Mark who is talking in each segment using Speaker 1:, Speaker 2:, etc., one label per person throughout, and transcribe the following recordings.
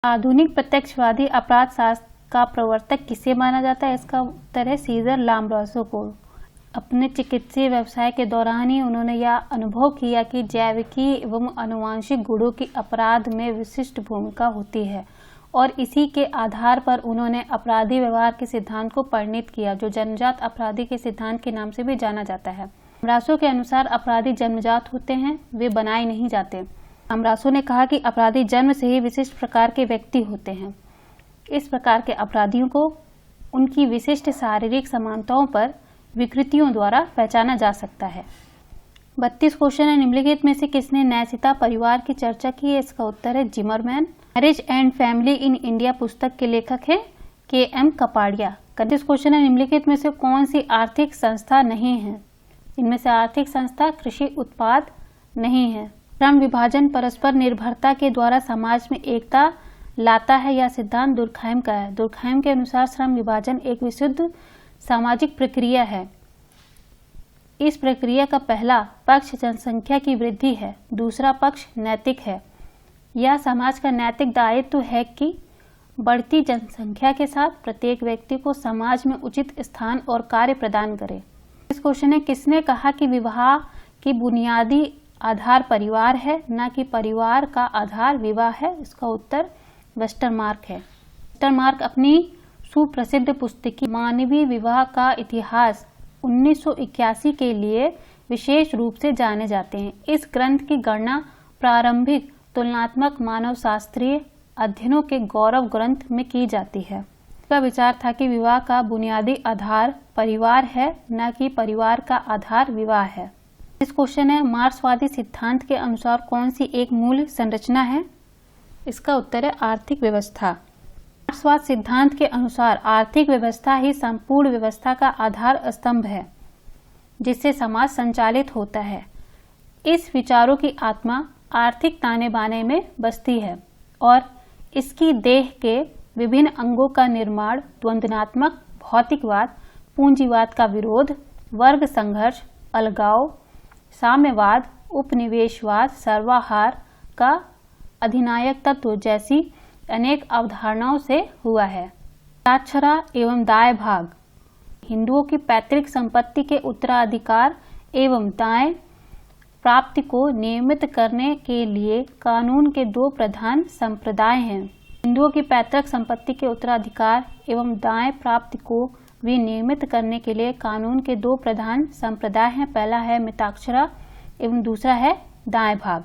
Speaker 1: आधुनिक प्रत्यक्षवादी अपराध शास्त्र का प्रवर्तक किसे माना जाता है? इसका उत्तर है सीजर लाम्ब्रोसो को। अपने चिकित्सीय व्यवसाय के दौरान ही उन्होंने यह अनुभव किया कि जैविकी एवं आनुवंशिक गुणों की अपराध में विशिष्ट भूमिका होती है और इसी के आधार पर उन्होंने अपराधी व्यवहार के सिद्धांत को परिणित किया, जो जन्मजात अपराधी के सिद्धांत के नाम से भी जाना जाता है। लाम्ब्रोसो के अनुसार अपराधी जन्मजात होते हैं, वे बनाए नहीं जाते। लाम्ब्रोसो ने कहा कि अपराधी जन्म से ही विशिष्ट प्रकार के व्यक्ति होते हैं। इस प्रकार के अपराधियों को उनकी विशिष्ट शारीरिक समानताओं पर विकृतियों द्वारा पहचाना जा सकता है। 32 क्वेश्चन है। निम्नलिखित में से किसने न्यायसीता परिवार की चर्चा की है? इसका उत्तर है Zimmerman. Marriage and family in India पुस्तक के लेखक है KM कपाड़िया। 31 क्वेश्चन है। निम्नलिखित में से कौन सी आर्थिक संस्था नहीं है? इनमें से आर्थिक संस्था कृषि उत्पाद नहीं है। श्रम विभाजन परस्पर निर्भरता के द्वारा समाज में एकता लाता है, यह सिद्धांत दुर्खैम का है। दुर्खैम के अनुसार श्रम विभाजन एक विशुद्ध सामाजिक प्रक्रिया है। इस प्रक्रिया का पहला पक्ष जनसंख्या की वृद्धि है, दूसरा पक्ष नैतिक है। यह समाज का नैतिक दायित्व है कि बढ़ती जनसंख्या के साथ प्रत्येक व्यक्ति को समाज में उचित स्थान और कार्य प्रदान करे। इस क्वेश्चन है, किसने कहा कि विवाह की बुनियादी आधार परिवार है, न कि परिवार का आधार विवाह है? इसका उत्तर वेस्टरमार्क है। वेस्टरमार्क अपनी सुप्रसिद्ध पुस्तक मानवीय विवाह का इतिहास 1981 के लिए विशेष रूप से जाने जाते हैं। इस ग्रंथ की गणना प्रारंभिक तुलनात्मक मानवशास्त्रीय अध्ययनों के गौरव ग्रंथ में की जाती है। इसका विचार था कि विवाह का बुनियादी आधार परिवार है, न कि परिवार का आधार विवाह है। इस क्वेश्चन है, मार्क्सवादी सिद्धांत के अनुसार कौन सी एक मूल संरचना है? इसका उत्तर है आर्थिक व्यवस्था। मार्क्सवाद सिद्धांत के अनुसार आर्थिक व्यवस्था ही संपूर्ण व्यवस्था का आधार स्तंभ है, जिससे समाज संचालित होता है। इस विचारों की आत्मा आर्थिक ताने बाने में बसती है और इसकी देह के विभिन्न अंगों का निर्माण द्वंद्वात्मक भौतिकवाद, पूंजीवाद का विरोध, वर्ग संघर्ष, अलगाव, साम्यवाद, उपनिवेशवाद, सर्वाहार का अधिनायक तत्व जैसी अनेक अवधारणाओं से हुआ है। साक्षरा एवं दाय भाग हिंदुओं की पैतृक संपत्ति के उत्तराधिकार एवं दाय प्राप्ति को नियमित करने के लिए कानून के दो प्रधान संप्रदाय हैं। हिंदुओं की पैतृक संपत्ति के उत्तराधिकार एवं दाय प्राप्ति को विनियमित करने के लिए कानून के दो प्रधान संप्रदाय हैं। पहला है मिताक्षरा एवं दूसरा है दाय भाग।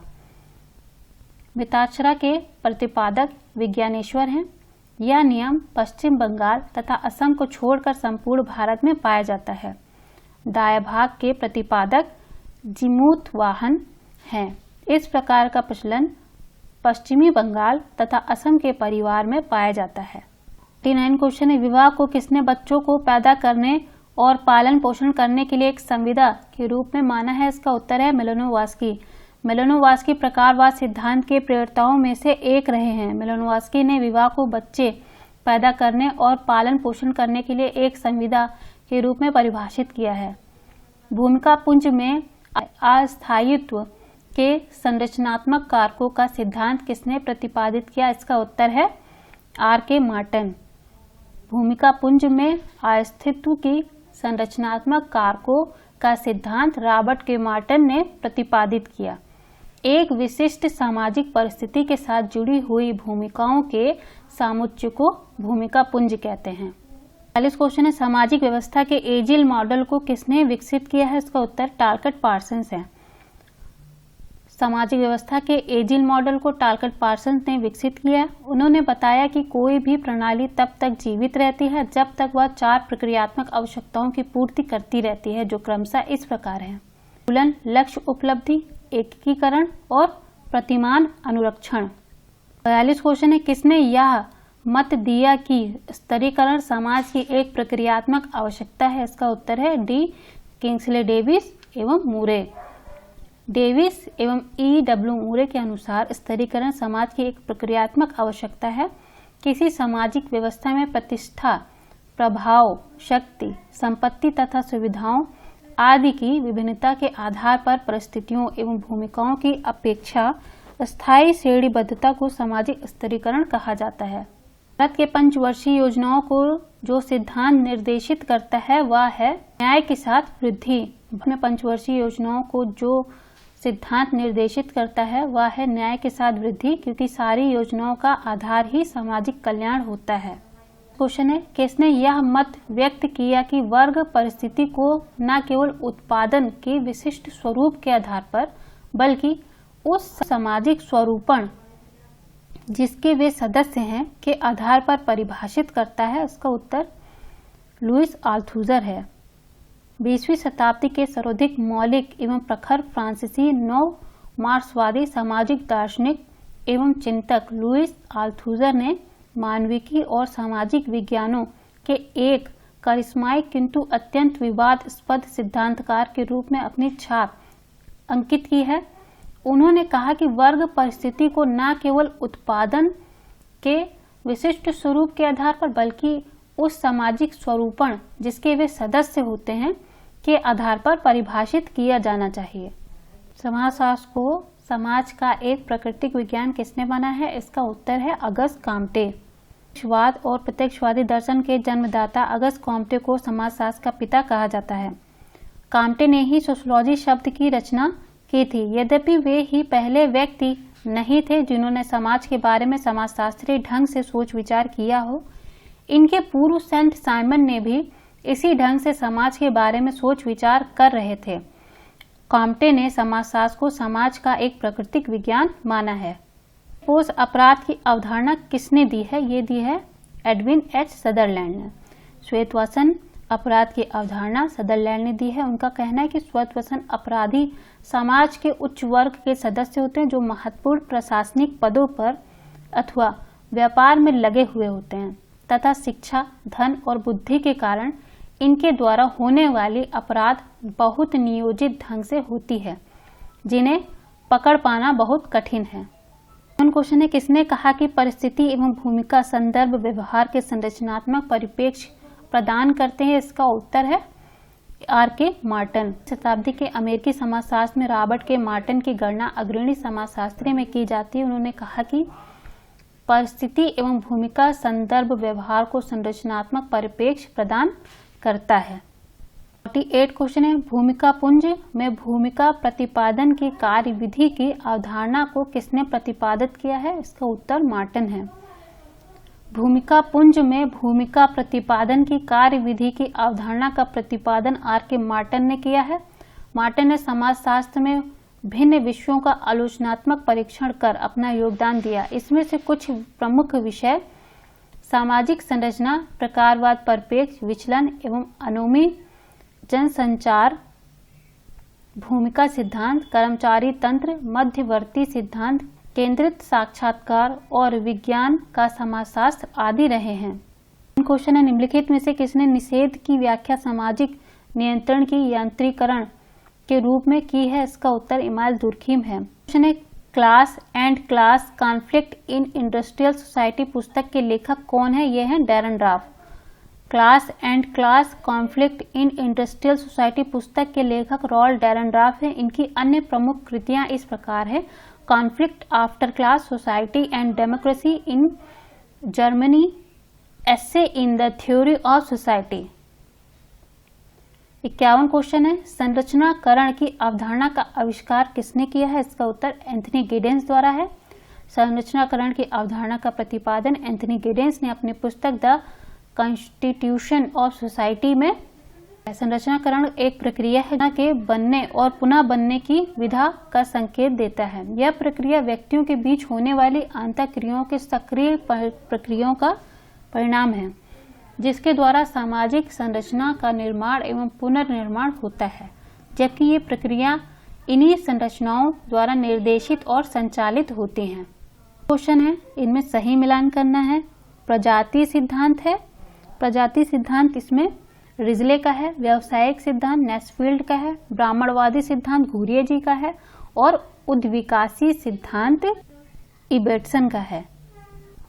Speaker 1: मिताक्षरा के प्रतिपादक विज्ञानेश्वर हैं। यह नियम पश्चिम बंगाल तथा असम को छोड़कर संपूर्ण भारत में पाया जाता है। दाय भाग के प्रतिपादक जिमूत वाहन हैं। इस प्रकार का प्रचलन पश्चिमी बंगाल तथा असम के परिवार में पाया जाता है। 39 क्वेश्चन है, विवाह को किसने बच्चों को पैदा करने और पालन पोषण करने के लिए एक संविदा के रूप में माना है? इसका उत्तर है मेलानोव्स्की। मेलानोव्स्की प्रकारवाद सिद्धांत के प्रेरताओं में से एक रहे हैं। मेलानोव्स्की ने विवाह को बच्चे पैदा करने और पालन पोषण करने के लिए एक संविदा के रूप में परिभाषित किया है। भूमिका पुंज में अस्थायित्व के संरचनात्मक कारकों का सिद्धांत किसने प्रतिपादित किया? इसका उत्तर है R.K. मार्टन। भूमिका पुंज में अस्तित्व की संरचनात्मक कारकों का सिद्धांत रॉबर्ट के मार्टन ने प्रतिपादित किया। एक विशिष्ट सामाजिक परिस्थिति के साथ जुड़ी हुई भूमिकाओं के सामुच्चय को भूमिका पुंज कहते हैं। 40 क्वेश्चन है, सामाजिक व्यवस्था के एजिल मॉडल को किसने विकसित किया है? इसका उत्तर टालकट पार्सन्स है। सामाजिक व्यवस्था के एजिल मॉडल को टालकट पार्सन्स ने विकसित किया। उन्होंने बताया कि कोई भी प्रणाली तब तक जीवित रहती है जब तक वह 4 प्रक्रियात्मक आवश्यकताओं की पूर्ति करती रहती है, जो क्रमशः इस प्रकार हैं: तुलन, लक्ष्य उपलब्धि, एकीकरण और प्रतिमान अनुरक्षण। 42 क्वेश्चन है, किसने यह मत दिया कि स्तरीकरण समाज की एक प्रक्रियात्मक आवश्यकता है? इसका उत्तर है D. किंग्सले डेविस एवं मूरे। डेविस एवं E.W. मूरे के अनुसार स्तरीकरण समाज की एक प्रक्रियात्मक आवश्यकता है। किसी सामाजिक व्यवस्था में प्रतिष्ठा, प्रभाव, शक्ति, संपत्ति तथा सुविधाओं आदि की विभिन्नता के आधार पर परिस्थितियों एवं भूमिकाओं की अपेक्षा स्थायी श्रेणीबद्धता को सामाजिक स्तरीकरण कहा जाता है। भारत के पंचवर्षीय योजनाओं को जो सिद्धांत निर्देशित करता है वह है न्याय के साथ वृद्धि। में पंचवर्षीय योजनाओं को जो सिद्धांत निर्देशित करता है वह है न्याय के साथ वृद्धि, क्योंकि सारी योजनाओं का आधार ही सामाजिक कल्याण होता है। क्वेश्चन है, किसने यह मत व्यक्त किया कि वर्ग परिस्थिति को न केवल उत्पादन के विशिष्ट स्वरूप के आधार पर बल्कि उस सामाजिक स्वरूपण जिसके वे सदस्य हैं के आधार पर परिभाषित करता है? इसका उत्तर लुईस अल्थुजर है। 20वीं शताब्दी के सर्वाधिक मौलिक एवं प्रखर फ्रांसीसी नव मार्क्सवादी सामाजिक दार्शनिक एवं चिंतक लुईस अल्थुजर ने मानविकी और सामाजिक विज्ञानों के एक करिश्माई किंतु अत्यंत विवादास्पद सिद्धांतकार के रूप में अपनी छाप अंकित की है। उन्होंने कहा कि वर्ग परिस्थिति को न केवल उत्पादन के विशिष्ट स्वरूप के आधार पर बल्कि उस सामाजिक स्वरूपण जिसके वे सदस्य होते हैं के आधार पर परिभाषित किया जाना चाहिए। समाजशास्त्र को समाज का एक प्राकृतिक विज्ञान किसने माना है? इसका उत्तर है अगस्त कॉम्टे। प्रत्यक्षवाद और प्रत्यक्षवादी दर्शन के जन्मदाता अगस्त कॉम्टे को समाजशास्त्र का पिता कहा जाता है। कॉम्टे ने ही सोशियोलॉजी शब्द की रचना की थी। यद्यपि वे ही पहले व्यक्ति नहीं थे जिन्होंने समाज के बारे में समाजशास्त्रीय ढंग से सोच विचार किया हो। इनके पूर्व सेंट साइमन ने भी इसी ढंग से समाज के बारे में सोच विचार कर रहे थे। कॉम्टे ने समाजशास्त्र को समाज का एक प्राकृतिक विज्ञान माना है। पोस्ट अपराध की अवधारणा किसने दी है? ये दी है एडविन एच सदरलैंड ने। श्वेतवसन अपराध की अवधारणा सदरलैंड ने दी है। उनका कहना है कि श्वेतवसन अपराधी समाज के उच्च वर्ग के सदस्य होते हैं जो महत्वपूर्ण प्रशासनिक पदों पर अथवा व्यापार में लगे हुए होते हैं तथा शिक्षा, धन और बुद्धि के कारण इनके द्वारा होने वाली अपराध बहुत नियोजित ढंग से होती है जिन्हें पकड़ पाना बहुत कठिन है। क्वेश्चन है, किसने कहा कि परिस्थिति एवं भूमिका संदर्भ व्यवहार के संरचनात्मक परिप्रेक्ष्य प्रदान करते हैं? इसका उत्तर है आर.के. मार्टन। शताब्दी के अमेरिकी समाजशास्त्र में रॉबर्ट के मार्टन की गणना अग्रणी समाजशास्त्री में की जाती है। उन्होंने कहा कि परिस्थिति एवं भूमिका संदर्भ व्यवहार को संरचनात्मक परिप्रेक्ष्य प्रदान करता है। 48 क्वेश्चन है, भूमिका पुंज में भूमिका प्रतिपादन की कार्यविधि की अवधारणा को किसने प्रतिपादित किया है? इसका उत्तर मार्टन है। भूमिका पुंज में भूमिका प्रतिपादन की कार्यविधि की अवधारणा का प्रतिपादन आर.के. मार्टन ने किया है। मार्टन ने समाजशास्त्र में भिन्न विषयों का आलोचनात्मक परीक्षण कर अपना योगदान दिया। इसमें से कुछ प्रमुख विषय सामाजिक संरचना, प्रकारवाद, परिप्रेक्ष्य, विचलन एवं अनोमी जनसंचार, भूमिका सिद्धांत, कर्मचारी तंत्र, मध्यवर्ती सिद्धांत, केंद्रित साक्षात्कार और विज्ञान का समाजशास्त्र आदि रहे हैं। क्वेश्चन है, निम्नलिखित में से किसने निषेध की व्याख्या सामाजिक नियंत्रण की यांत्रिकरण के रूप में की है? इसका उत्तर इमाइल दुर्खीम है। क्वेश्चन है, class and class conflict in industrial society पुस्तक के लेखक कौन है? ये हैं Dahrendorf. Class and class conflict in industrial society पुस्तक के लेखक रॉल्फ डेरेनराफ हैं। इनकी अन्य प्रमुख कृतियां इस प्रकार है: conflict after class society and democracy in Germany, essay in the theory of society. 51 question है, संरचनाकरण की अवधारणा का आविष्कार किसने किया है? इसका उत्तर एंथनी गिडेंस द्वारा है। संरचनाकरण की अवधारणा का प्रतिपादन एंथनी गिडेंस ने अपनी पुस्तक द कॉन्स्टिट्यूशन ऑफ सोसाइटी में। संरचनाकरण एक प्रक्रिया है के बनने और पुनः बनने की विधा का संकेत देता है। यह प्रक्रिया व्यक्तियों के बीच होने वाली आंतरक्रियाओं के सक्रिय प्रक्रियाओं का परिणाम है जिसके द्वारा सामाजिक संरचना का निर्माण एवं पुनर्निर्माण होता है, जबकि ये प्रक्रिया इन्हीं संरचनाओं द्वारा निर्देशित और संचालित होती हैं। क्वेश्चन है, इनमें सही मिलान करना है। प्रजाति सिद्धांत है, प्रजाति सिद्धांत इसमें रिजले का है। व्यावसायिक सिद्धांत नेस्फील्ड का है। ब्राह्मणवादी सिद्धांत घुरिये जी का है और उद्विकासी सिद्धांत इबेटसन का है।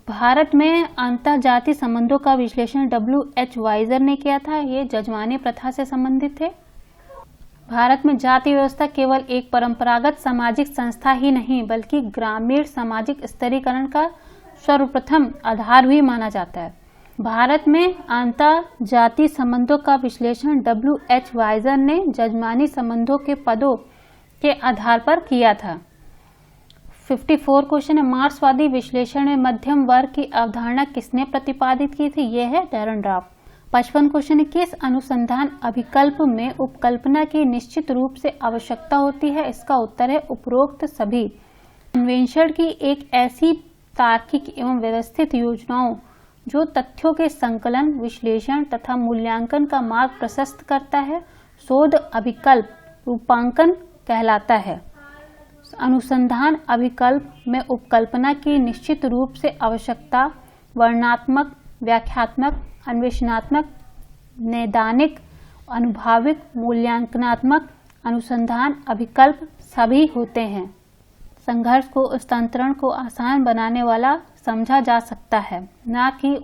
Speaker 1: भारत में अंतरजातीय संबंधों का विश्लेषण W.H. वाइजर ने किया था। ये जजमानी प्रथा से संबंधित थे। भारत में जाति व्यवस्था केवल एक परंपरागत सामाजिक संस्था ही नहीं बल्कि ग्रामीण सामाजिक स्तरीकरण का सर्वप्रथम आधार भी माना जाता है। भारत में अंतर जाति संबंधों का विश्लेषण W.H. वाइजर ने जजमानी संबंधों के पदों के आधार पर किया था। 54 क्वेश्चन है, मार्क्सवादी विश्लेषण में मध्यम वर्ग की अवधारणा किसने प्रतिपादित की थी? यह है डेरेनरॉफ। 55 क्वेश्चन है, किस अनुसंधान अभिकल्प में उपकल्पना की निश्चित रूप से आवश्यकता होती है? इसका उत्तर है उपरोक्त सभी। अन्वेषण की एक ऐसी तार्किक एवं व्यवस्थित योजनाओं जो तथ्यों के संकलन, विश्लेषण तथा मूल्यांकन का मार्ग प्रशस्त करता है, शोध अभिकल्प रूपांकन कहलाता है। अनुसंधान अभिकल्प में उपकल्पना की निश्चित रूप से आवश्यकता वर्णनात्मक, व्याख्यात्मक, अन्वेषणात्मक, नैदानिक, अनुभाविक, मूल्यांकनात्मक अनुसंधान अभिकल्प सभी होते हैं। संघर्ष को, स्थानांतरण को आसान बनाने वाला समझा जा सकता है, ना कि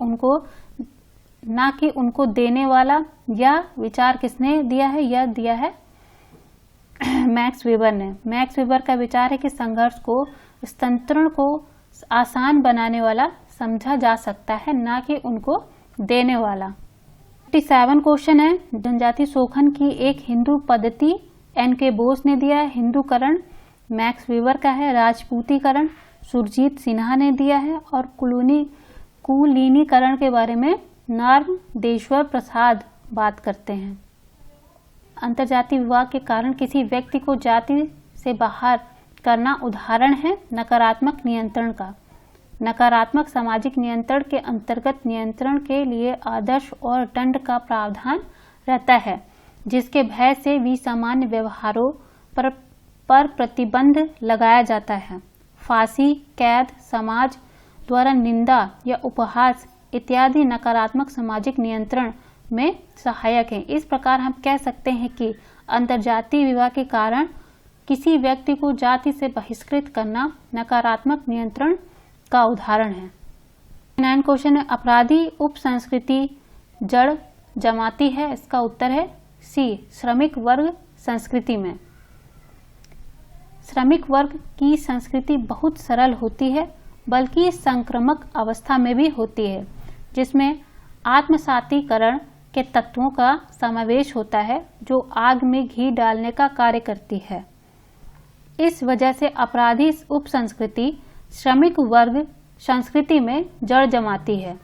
Speaker 1: उनको देने वाला। यह विचार किसने दिया है? यह दिया है मैक्स वेबर ने। मैक्स वेबर का विचार है कि संघर्ष को, स्थानांतरण को आसान बनाने वाला समझा जा सकता है, ना कि उनको देने वाला। 57 क्वेश्चन है, जनजाति शोषण की एक हिंदू पद्धति N.K. बोस ने दिया है। हिंदूकरण मैक्स वेबर का है। राजपूतीकरण सुरजीत सिन्हा ने दिया है। और कुलीनीकरण के बारे में नर्मदेश्वर प्रसाद बात करते हैं। अंतरजातीय विवाह के कारण किसी व्यक्ति को जाति से बाहर करना उदाहरण है नकारात्मक नियंत्रण का। नकारात्मक सामाजिक नियंत्रण के अंतर्गत नियंत्रण के लिए आदर्श और दंड का प्रावधान रहता है, जिसके भय से विसामान्य व्यवहारों पर प्रतिबंध लगाया जाता है। फांसी, कैद, समाज द्वारा निंदा या उपहास इत्यादि नकारात्मक सामाजिक नियंत्रण में सहायक हैं। इस प्रकार हम कह सकते हैं कि अंतरजातीय विवाह के कारण किसी व्यक्ति को जाति से बहिष्कृत करना नकारात्मक नियंत्रण का उदाहरण है। 9 क्वेश्चन है, अपराधी उप संस्कृति जड़ जमाती है? इसका उत्तर है सी, श्रमिक वर्ग संस्कृति में। श्रमिक वर्ग की संस्कृति बहुत सरल होती है, बल्कि संक्रामक अवस्था में भी होती है, जिसमें आत्मसातीकरण के तत्वों का समावेश होता है, जो आग में घी डालने का कार्य करती है। इस वजह से अपराधी उप संस्कृति श्रमिक वर्ग संस्कृति में जड़ जमाती है।